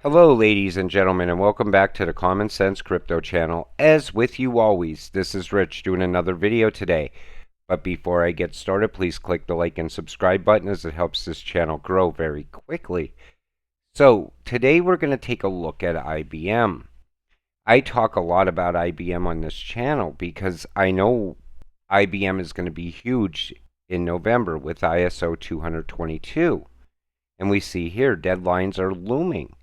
Hello, ladies and gentlemen, and welcome back to the Common Sense Crypto channel. As with you always, this is Rich doing another video today. But before I get started, please click the like and subscribe button as it helps this channel grow very quickly. So, today we're going to take a look at IBM. I talk a lot about IBM on this channel because I know IBM is going to be huge in November with ISO 20022. And we see here deadlines are looming.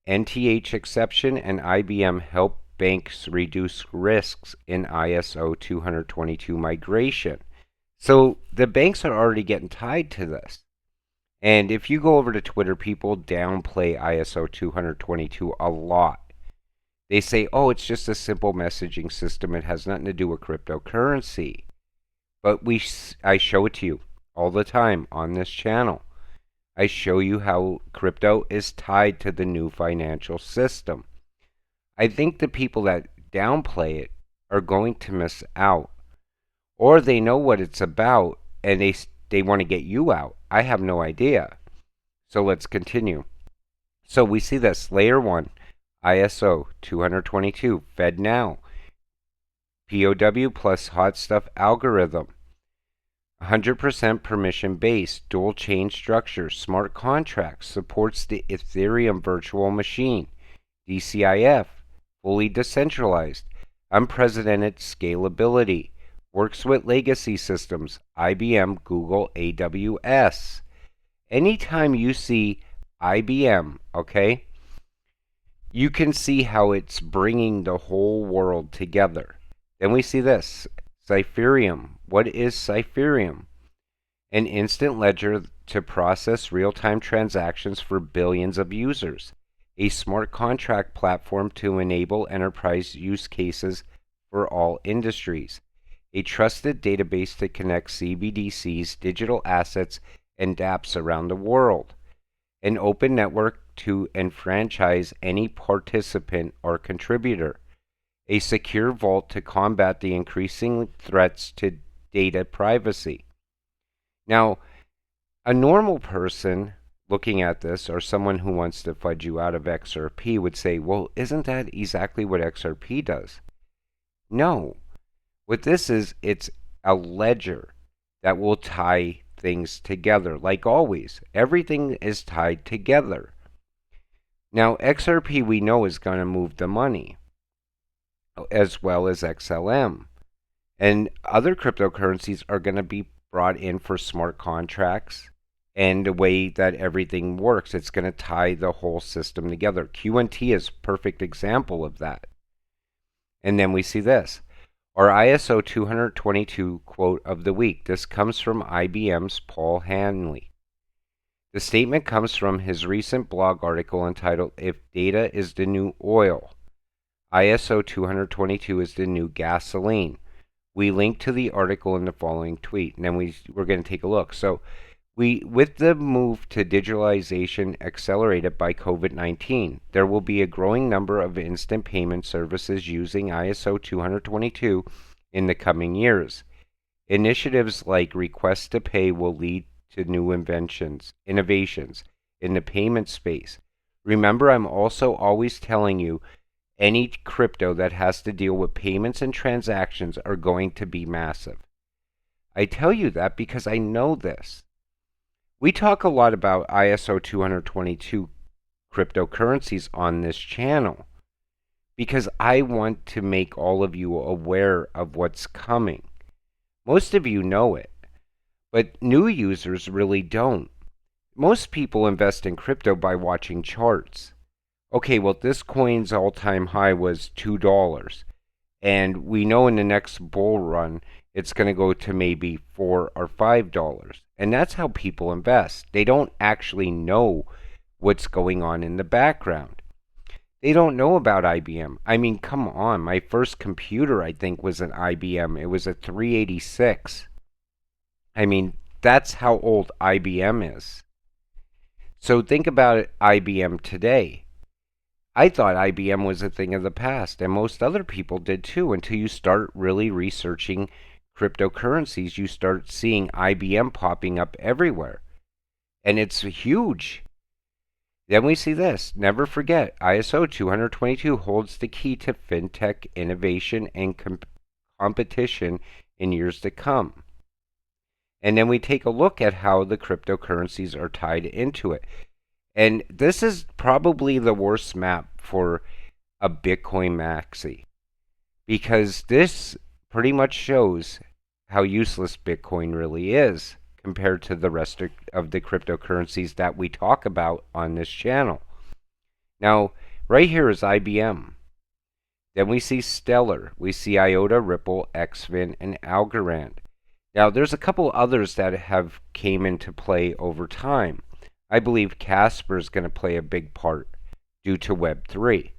NTH exception and IBM help banks reduce risks in ISO 20022 migration. So the banks are already getting tied to this. And if you go over to Twitter, people downplay ISO 222 a lot. They say, oh, it's just a simple messaging system. It has nothing to do with cryptocurrency. But I show it to you all the time on this channel. I show you how crypto is tied to the new financial system. I think the people that downplay it are going to miss out. Or they know what it's about and they want to get you out. I have no idea. So let's continue. So we see this layer 1, ISO 222, FedNow, POW plus hot stuff algorithm. 100% permission-based, dual-chain structure, smart contracts, supports the Ethereum virtual machine, DCIF, fully decentralized, unprecedented scalability, works with legacy systems, IBM, Google, AWS. Anytime you see IBM, okay, you can see how it's bringing the whole world together. Then we see this. Cypherium. What is Cypherium? An instant ledger to process real-time transactions for billions of users. A smart contract platform to enable enterprise use cases for all industries. A trusted database to connect CBDCs, digital assets, and dApps around the world. An open network to enfranchise any participant or contributor. A secure vault to combat the increasing threats to data privacy. Now, a normal person looking at this, or someone who wants to fudge you out of XRP, would say, well, isn't that exactly what XRP does? No. What this is, it's a ledger that will tie things together. Like always, everything is tied together. Now, XRP we know is going to move the money, as well as XLM. And other cryptocurrencies are going to be brought in for smart contracts and the way that everything works. It's going to tie the whole system together. QNT is a perfect example of that. And then we see this. Our ISO 222 quote of the week. This comes from IBM's Paul Hanley. The statement comes from his recent blog article entitled, If Data is the New Oil, ISO 222 is the new gasoline. We link to the article in the following tweet, and then we're going to take a look. So, with the move to digitalization accelerated by COVID-19, there will be a growing number of instant payment services using ISO 222 in the coming years. Initiatives like Request to Pay will lead to new innovations in the payment space. Remember, I'm also always telling you, any crypto that has to deal with payments and transactions are going to be massive. I tell you that because I know this. We talk a lot about ISO 222 cryptocurrencies on this channel because I want to make all of you aware of what's coming. Most of you know it, but new users really don't. Most people invest in crypto by watching charts. Okay, well, this coin's all-time high was $2, and we know in the next bull run it's going to go to maybe $4 or $5, and that's how people invest. They don't actually know what's going on in the background. They don't know about IBM. I mean, come on, my first computer, I think, was an IBM. It was a 386. I mean, that's how old IBM is. So think about IBM today. I thought IBM was a thing of the past, and most other people did too, until you start really researching cryptocurrencies. You start seeing IBM popping up everywhere, and it's huge. Then we see this. Never forget, ISO 222 holds the key to fintech innovation and competition in years to come. And then we take a look at how the cryptocurrencies are tied into it. And this is probably the worst map for a Bitcoin maxi, because this pretty much shows how useless Bitcoin really is compared to the rest of the cryptocurrencies that we talk about on this channel. Now, right here is IBM. Then we see Stellar. We see IOTA, Ripple, XVIN, and Algorand. Now, there's a couple others that have came into play over time. I believe Casper is going to play a big part due to Web3.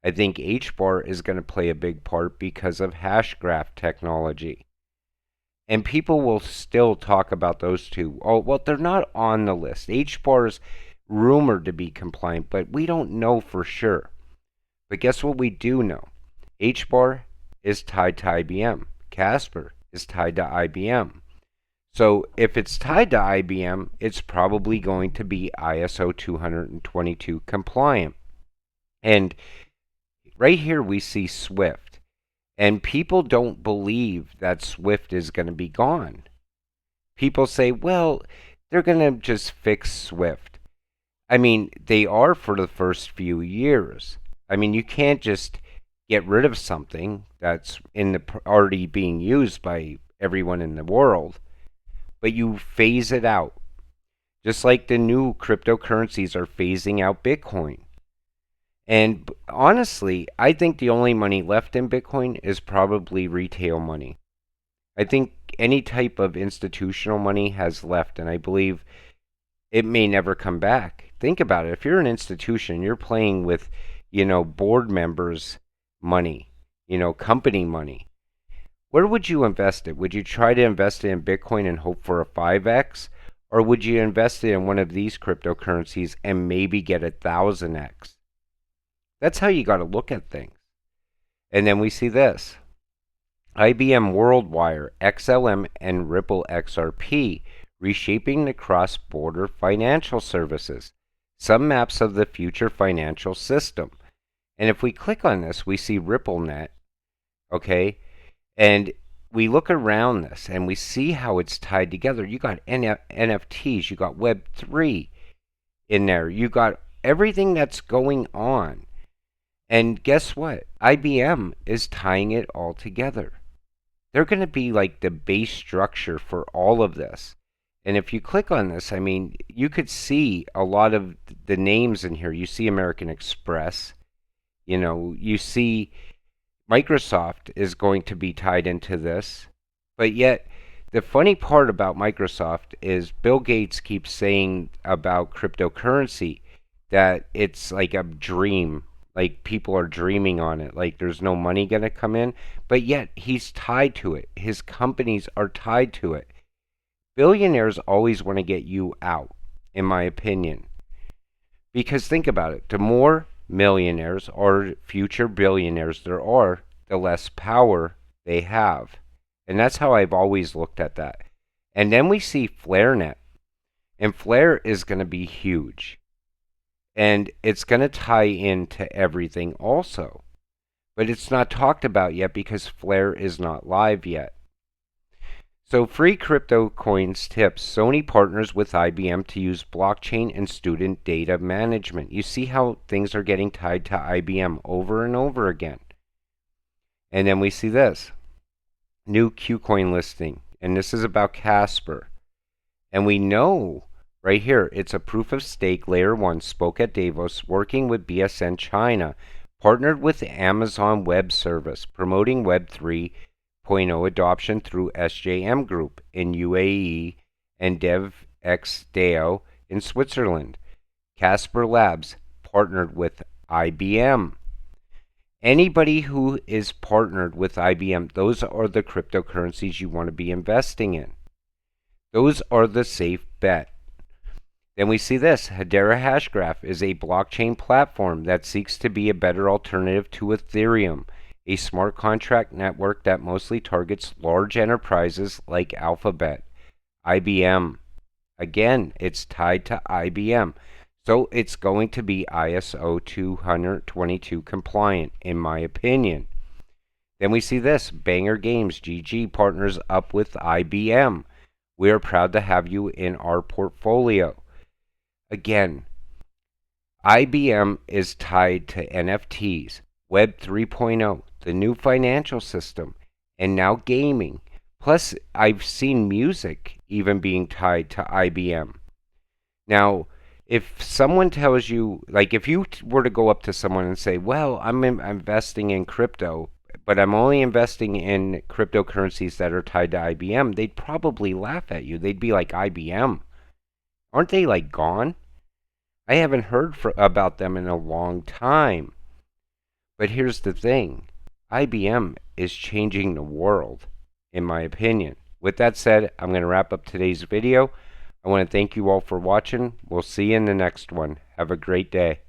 I think HBAR is going to play a big part because of Hashgraph technology. And people will still talk about those two. Oh, well, they're not on the list. HBAR is rumored to be compliant, but we don't know for sure. But guess what we do know? HBAR is tied to IBM. Casper is tied to IBM. So if it's tied to IBM, it's probably going to be ISO 222 compliant. And right here we see Swift. And people don't believe that Swift is going to be gone. People say, well, they're going to just fix Swift. I mean, they are for the first few years. I mean, you can't just get rid of something that's already being used by everyone in the world, but you phase it out. Just like the new cryptocurrencies are phasing out Bitcoin. And honestly, I think the only money left in Bitcoin is probably retail money. I think any type of institutional money has left, and I believe it may never come back. Think about it. If you're an institution, you're playing with, board members' money, company money. Where would you invest it? Would you try to invest it in Bitcoin and hope for a 5x? Or would you invest it in one of these cryptocurrencies and maybe get 1,000x? That's how you got to look at things. And then we see this. IBM WorldWire, XLM, and Ripple XRP reshaping the cross-border financial services. Some maps of the future financial system. And if we click on this, we see RippleNet, okay? And we look around this and we see how it's tied together. You got NFTs, you got Web3 in there, you got everything that's going on. And guess what? IBM is tying it all together. They're going to be like the base structure for all of this. And if you click on this, I mean, you could see a lot of the names in here. You see American Express. You see Microsoft is going to be tied into this. But yet, the funny part about Microsoft is Bill Gates keeps saying about cryptocurrency that it's like a dream. Like people are dreaming on it. Like there's no money going to come in. But yet, he's tied to it. His companies are tied to it. Billionaires always want to get you out, in my opinion. Because think about it. The more millionaires or future billionaires there are, the less power they have. And that's how I've always looked at that. And then we see FlareNet. And Flare is going to be huge. And it's going to tie into everything also. But it's not talked about yet because Flare is not live yet. So free crypto coins tips. Sony partners with IBM to use blockchain and student data management. You see how things are getting tied to IBM over and over again. And then we see this. New KuCoin listing. And this is about Casper. And we know right here, it's a proof of stake layer 1 spoke at Davos working with BSN China. Partnered with Amazon Web Service. Promoting Web 3.0 adoption through SJM Group in UAE and DevXDAO in Switzerland. Casper Labs partnered with IBM. Anybody who is partnered with IBM, those are the cryptocurrencies you want to be investing in. Those are the safe bet. Then we see this. Hedera Hashgraph is a blockchain platform that seeks to be a better alternative to Ethereum, a smart contract network that mostly targets large enterprises like Alphabet, IBM. Again, it's tied to IBM. So it's going to be ISO 222 compliant, in my opinion. Then we see this, Banger Games GG partners up with IBM. We are proud to have you in our portfolio. Again, IBM is tied to NFTs, Web 3.0, the new financial system, and now gaming. Plus, I've seen music even being tied to IBM. Now, if someone tells you, like if you were to go up to someone and say, well, I'm investing in crypto, but I'm only investing in cryptocurrencies that are tied to IBM, they'd probably laugh at you. They'd be like, IBM? Aren't they like gone? I haven't heard about them in a long time. But here's the thing, IBM is changing the world, in my opinion. With that said, I'm going to wrap up today's video. I want to thank you all for watching. We'll see you in the next one. Have a great day.